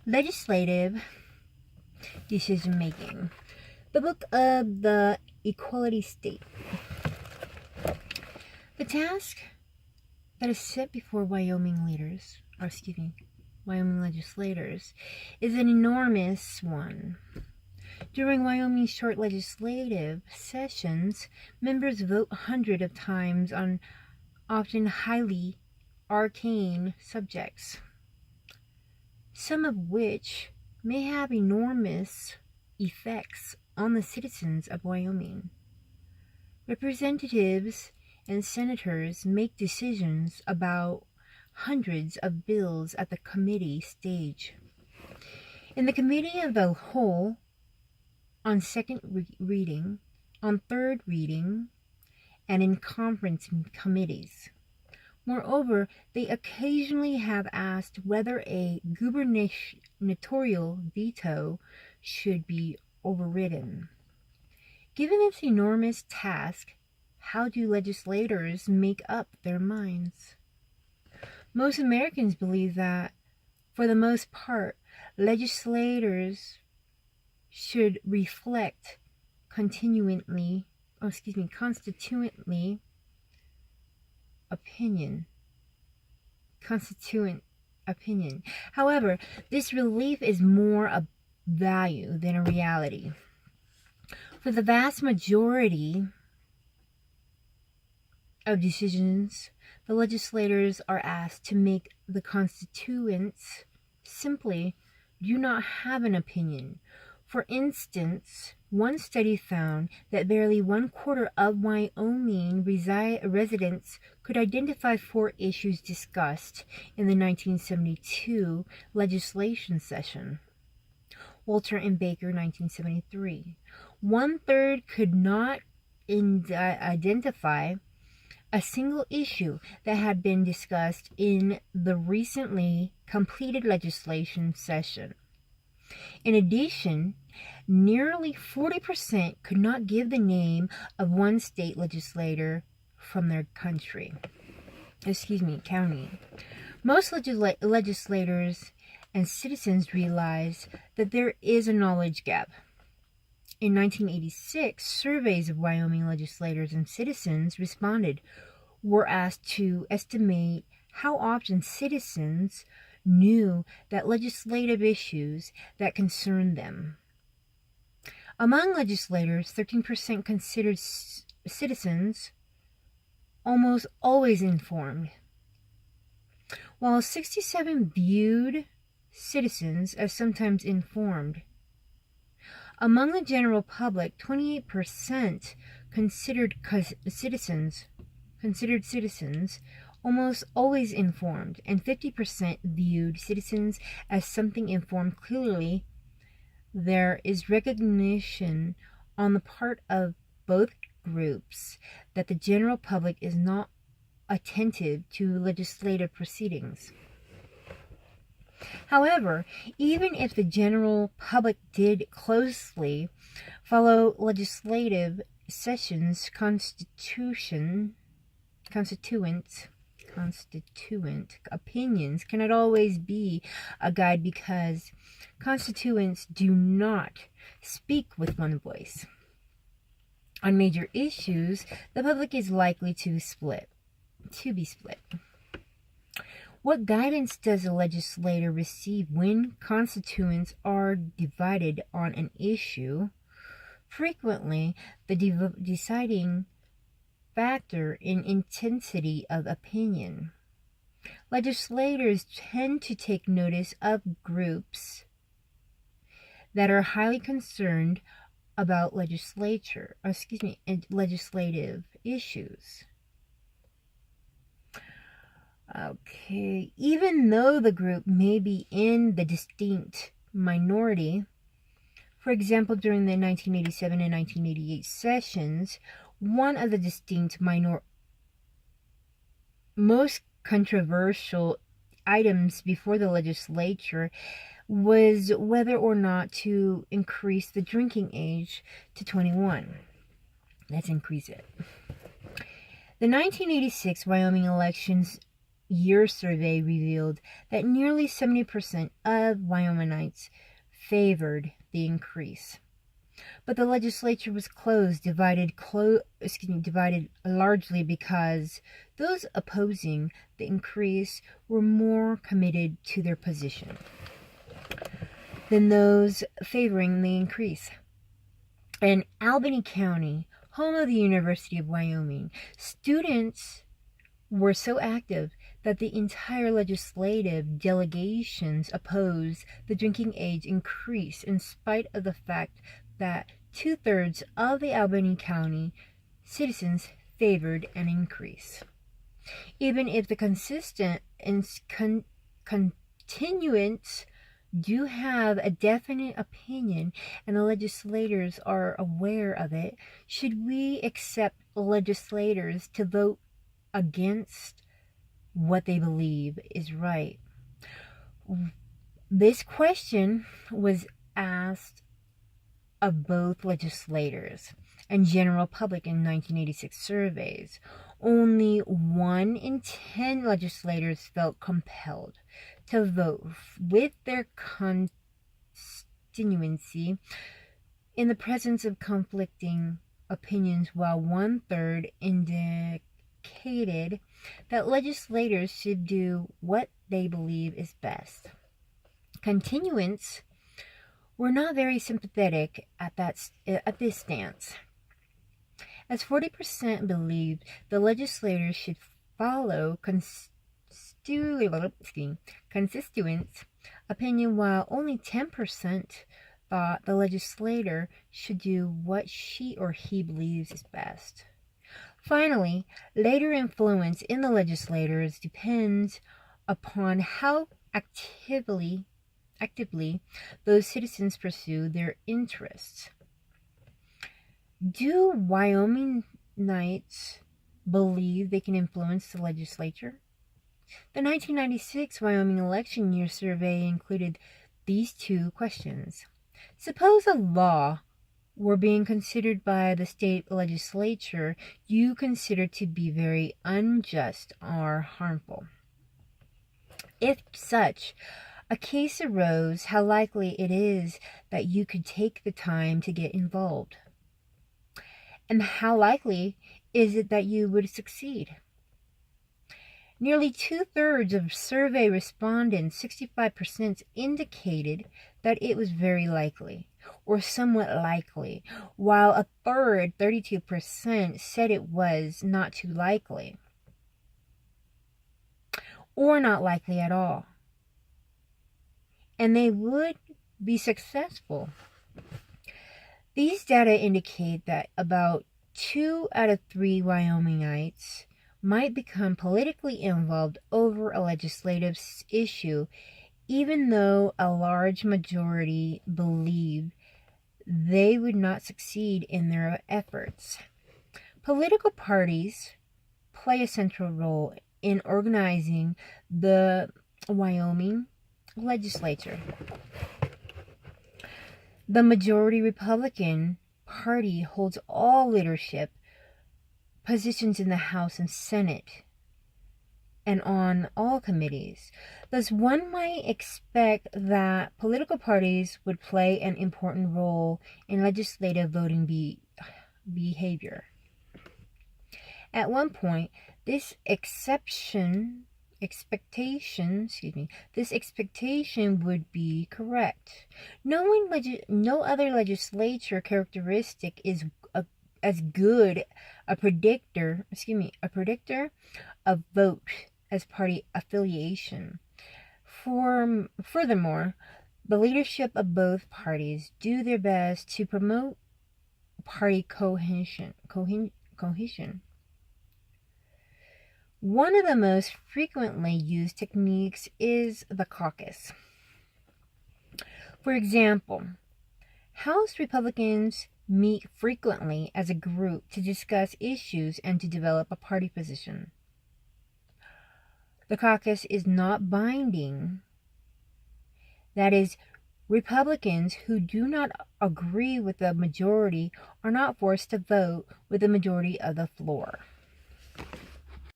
Legislative decision making. The book of the equality state. The task that is set before Wyoming legislators is an enormous one. During Wyoming's short legislative sessions, members vote hundreds of times on often highly arcane subjects, some of which may have enormous effects on the citizens of Wyoming. Representatives and senators make decisions about hundreds of bills at the committee stage. In the committee of the whole, on second reading, on third reading, and in conference committees. Moreover, they occasionally have asked whether a gubernatorial veto should be overridden. Given this enormous task, how do legislators make up their minds? Most Americans believe that, for the most part, legislators should reflect constituent opinion. However, this belief is more a value than a reality. For the vast majority of decisions, the legislators are asked to make the constituents simply do not have an opinion. For instance, one study found that barely 1/4 of Wyoming residents could identify 4 issues discussed in the 1972 legislation session. Walter and Baker, 1973. 1/3 could not identify a single issue that had been discussed in the recently completed legislation session. In addition, nearly 40% could not give the name of one state legislator from their county. Most legislators and citizens realize that there is a knowledge gap. In 1986, surveys of Wyoming legislators and citizens were asked to estimate how often citizens knew that legislative issues that concerned them. Among legislators, 13% considered citizens almost always informed, while 67% viewed citizens as sometimes informed. Among the general public, 28% considered citizens almost always informed, and 50% viewed citizens as something informed. Clearly, there is recognition on the part of both groups that the general public is not attentive to legislative proceedings. However, even if the general public did closely follow legislative sessions, constituent opinions cannot always be a guide because constituents do not speak with one voice. On major issues, the public is likely to be split. What guidance does a legislator receive when constituents are divided on an issue? Frequently, the deciding factor in intensity of opinion. Legislators tend to take notice of groups that are highly concerned about legislative issues. Okay, even though the group may be in the distinct minority, for example, during the 1987 and 1988 sessions, one of the distinct most controversial items before the legislature was whether or not to increase the drinking age to 21. Let's increase it. The 1986 Wyoming elections year survey revealed that nearly 70% of Wyomingites favored the increase. But the legislature was divided largely because those opposing the increase were more committed to their position than those favoring the increase. In Albany County, home of the University of Wyoming, students were so active that the entire legislative delegations opposed the drinking age increase in spite of the fact that 2/3 of the Albany County citizens favored an increase. Even if the continuants do have a definite opinion and the legislators are aware of it, should we accept legislators to vote against what they believe is right? This question was asked of both legislators and general public in 1986 surveys. Only 1 in 10 legislators felt compelled to vote with their constituency in the presence of conflicting opinions, while 1/3 indicated that legislators should do what they believe is best. Continuants were not very sympathetic at this stance, as 40% believed the legislators should follow constituents' opinion, while only 10% thought the legislator should do what she or he believes is best. Finally, later influence in the legislators depends upon how actively those citizens pursue their interests. Do Wyomingites believe they can influence the legislature? The 1996 Wyoming election year survey included these 2 questions. Suppose a law were being considered by the state legislature you consider to be very unjust or harmful. If such a case arose, how likely it is that you could take the time to get involved? And how likely is it that you would succeed? Nearly 2/3 of survey respondents, 65%, indicated that it was very likely or somewhat likely, while a third, 32%, said it was not too likely or not likely at all, and they would be successful. These data indicate that about 2 out of 3 Wyomingites might become politically involved over a legislative issue, even though a large majority believe they would not succeed in their efforts. Political parties play a central role in organizing the Wyoming legislature. The majority Republican Party holds all leadership positions in the House and Senate and on all committees. Thus, one might expect that political parties would play an important role in legislative voting behavior. At one point, this expectation would be correct. No other legislature characteristic is as good a predictor of vote as party affiliation. Furthermore, the leadership of both parties do their best to promote party cohesion. One of the most frequently used techniques is the caucus. For example, House Republicans meet frequently as a group to discuss issues and to develop a party position. The caucus is not binding. That is, Republicans who do not agree with the majority are not forced to vote with the majority of the floor.